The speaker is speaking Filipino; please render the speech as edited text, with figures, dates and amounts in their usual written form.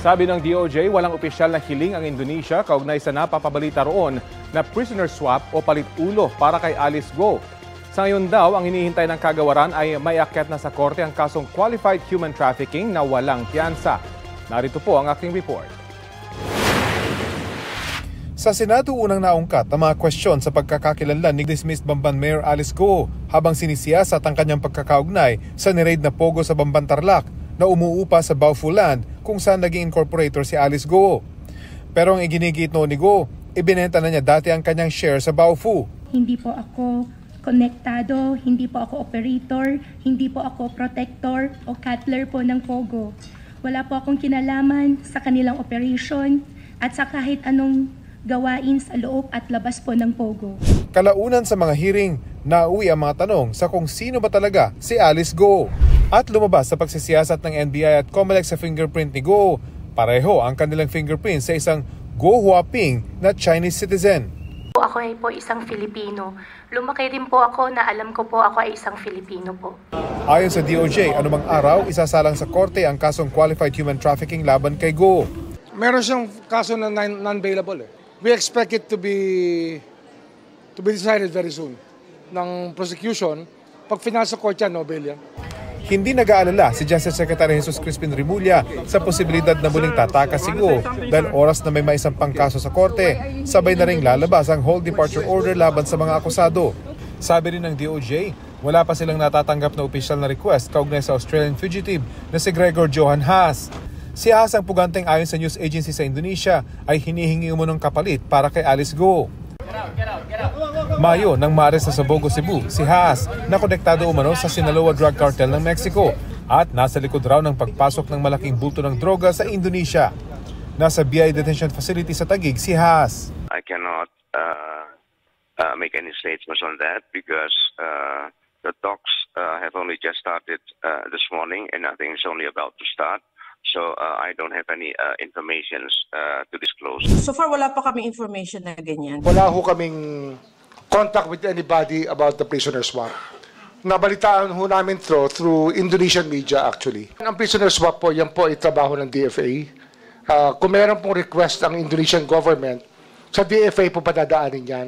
Sabi ng DOJ, walang opisyal na hiling ang Indonesia kaugnay sa napapabalita roon na prisoner swap o palit ulo para kay Alice Go. Sa ngayon daw, ang hinihintay ng kagawaran ay maiakyat na sa korte ang kasong qualified human trafficking na walang piyansa. Narito po ang aking report. Sa Senado unang naungkat ang mga kwestiyon sa pagkakakilanlan ni dismissed Bamban Mayor Alice Go habang sinisiyasat ang kanyang pagkakaugnay sa niraid na pogo sa Bamban Tarlac na umuupa sa Baofu Land kung saan naging incorporator si Alice Go. Pero ang iginigit ni Go, ibinenta na niya dati ang kanyang share sa Baofu. Hindi po ako konektado, hindi po ako operator, hindi po ako protector o cutler po ng pogo. Wala po akong kinalaman sa kanilang operation at sa kahit anong gawain sa loob at labas po ng pogo. Kalaunan sa mga hearing, nauwi ang mga tanong sa kung sino ba talaga si Alice Go. At lumabas sa pagsisiyasat ng NBI at COMELEC sa fingerprint ni Go. Pareho ang kanilang fingerprint sa isang Go Huaping na Chinese citizen. Ako ay po isang Filipino. Lumaki din po ako na alam ko po ako ay isang Filipino po. Ayon sa DOJ, anumang araw isasalang sa korte ang kasong qualified human trafficking laban kay Go. Meron siyang kaso na non-bailable. We expect it to be decided very soon ng prosecution. Pag finasa court yan, no bail yan. Hindi nag-aalala si Justice Secretary Jesus Crispin Remulla sa posibilidad na muling tatakas si Go dahil oras na may maisang pangkaso sa korte, sabay na ring lalabas ang hold departure order laban sa mga akusado. Sabi rin ng DOJ, wala pa silang natatanggap na opisyal na request kaugnay sa Australian fugitive na si Gregor Johan Haas. Si Haas ang puganteng ayon sa news agency sa Indonesia ay hinihingi umunong kapalit para kay Alice Go. Mayo nang maaresto sa Bogo, Cebu, si Haas na konektado umano sa Sinaloa Drug Cartel ng Mexico at nasa likod raw ng pagpasok ng malaking bulto ng droga sa Indonesia. Nasa BI detention facility sa Taguig si Haas. I cannot make any statements on that because the talks have only just started this morning and I think it's only about to start. So I don't have any information to disclose. So far, wala pa kami information na ganyan. Wala ho kaming contact with anybody about the prisoner swap. Nabalitaan ho namin through Indonesian media actually. Ang prisoner swap po, yan po ay trabaho ng DFA. Kung meron pong request ang Indonesian government, sa DFA po padadaanin yan.